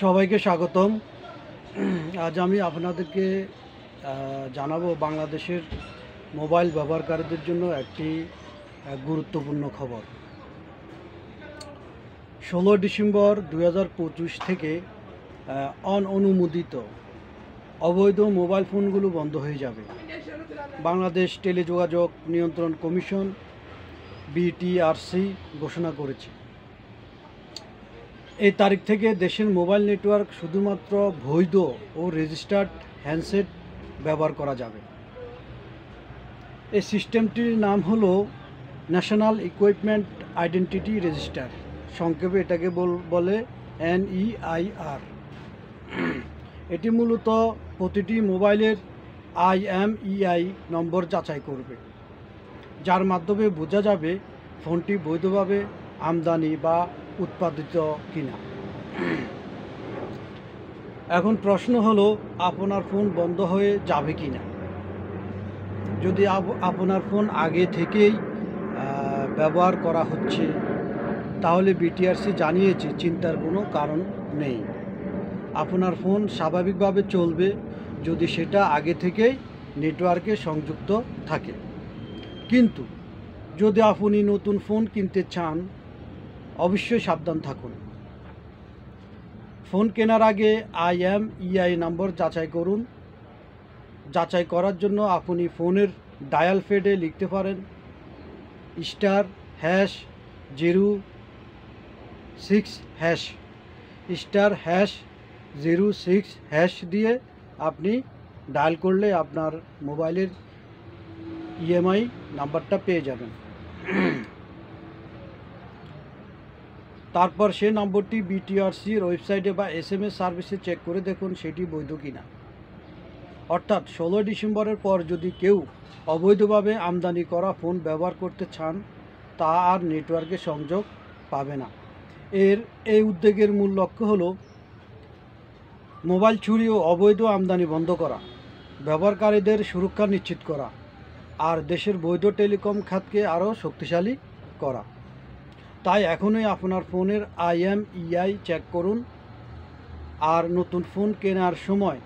সবাইকে স্বাগতম। আজ আমি আপনাদেরকে জানাবো বাংলাদেশের মোবাইল ব্যবহারকারীদের জন্য একটি গুরুত্বপূর্ণ খবর। 16 ডিসেম্বর 2025 থেকে অননুমোদিত অবৈধ মোবাইল ফোনগুলো বন্ধ হয়ে যাবে। বাংলাদেশ টেলিযোগাযোগ নিয়ন্ত্রণ কমিশন বিটিআরসি ঘোষণা করেছে। এই তারিখ থেকে দেশের মোবাইল নেটওয়ার্ক শুধুমাত্র বৈধ ও রেজিস্টার্ড হ্যান্ডসেট ব্যবহার করা যাবে। এই সিস্টেমটির নাম হলো ন্যাশনাল ইকুইপমেন্ট আইডেন্টিটি রেজিস্টার, সংক্ষেপে এটাকে বলে NEIR। এটি মূলত প্রতিটি মোবাইলের IMEI নম্বর যাচাই করবে, যার মাধ্যমে বোঝা যাবে ফোনটি বৈধভাবে আমদানি বা উৎপাদিত কিনা। এখন প্রশ্ন হলো, আপনার ফোন বন্ধ হয়ে যাবে কিনা। যদি আপনার ফোন আগে থেকেই ব্যবহার করা হচ্ছে, তাহলে বিটিআরসি জানিয়েছে চিন্তার কোনো কারণ নেই। আপনার ফোন স্বাভাবিকভাবে চলবে যদি সেটা আগে থেকেই নেটওয়ার্কে সংযুক্ত থাকে। কিন্তু যদি আপনি নতুন ফোন কিনতে চান, অবশ্যই সাবধান থাকুন। ফোন কেনার আগে IMEI নম্বর যাচাই করুন। যাচাই করার জন্য আপনি ফোনের ডায়াল প্যাডে লিখতে পারেন *#06# দিয়ে আপনি ডায়াল করলে আপনার মোবাইলের EMI নাম্বারটা পেয়ে যাবেন। তারপর সে নম্বরটি বিটিআরসির ওয়েবসাইটে বা SMS সার্ভিসে চেক করে দেখুন সেটি বৈধ কিনা। অর্থাৎ 16 ডিসেম্বরের পর যদি কেউ অবৈধভাবে আমদানি করা ফোন ব্যবহার করতে চান, তা আর নেটওয়ার্কে সংযোগ পাবে না। এই উদ্যোগের মূল লক্ষ্য হলো মোবাইল চুরি ও অবৈধ আমদানি বন্ধ করা, ব্যবহারকারীদের সুরক্ষা নিশ্চিত করা, আর দেশের বৈধ টেলিকম খাতকে আরও শক্তিশালী করা। তাই এখনই আপনার ফোনের IMEI চেক করুন, আর নতুন ফোন কেনার সময়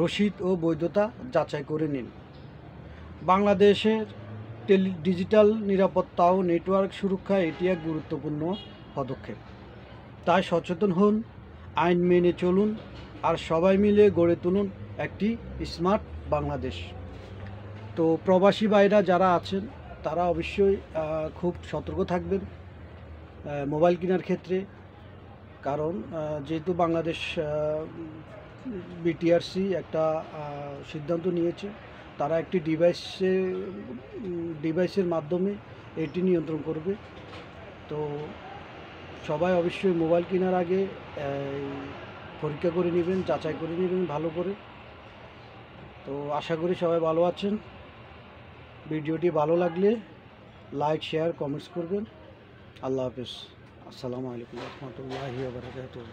রসিদ ও বৈধতা যাচাই করে নিন। বাংলাদেশের ডিজিটাল নিরাপত্তা ও নেটওয়ার্ক সুরক্ষা এটি এক গুরুত্বপূর্ণ পদক্ষেপ। তাই সচেতন হন, আইন মেনে চলুন, আর সবাই মিলে গড়ে তুলুন একটি স্মার্ট বাংলাদেশ। তো প্রবাসী ভাইরা যারা আছেন, তারা অবশ্যই খুব সতর্ক থাকবেন মোবাইল কেনার ক্ষেত্রে। কারণ যেহেতু বাংলাদেশ বিটিআরসি একটা সিদ্ধান্ত নিয়েছে, তারা একটি ডিভাইসের মাধ্যমে এটি নিয়ন্ত্রণ করবে। তো সবাই অবশ্যই মোবাইল কেনার আগে পরীক্ষা করে নেবেন, যাচাই করে নেবেন ভালো করে। তো আশা করি সবাই ভালো আছেন। ভিডিওটি ভালো লাগলে লাইক, শেয়ার, কমেন্টস করবেন। আল্লাহ হাফেজ। আসসালামু আলাইকুম ওয়া রাহমাতুল্লাহি ওয়া বারাকাতুহু।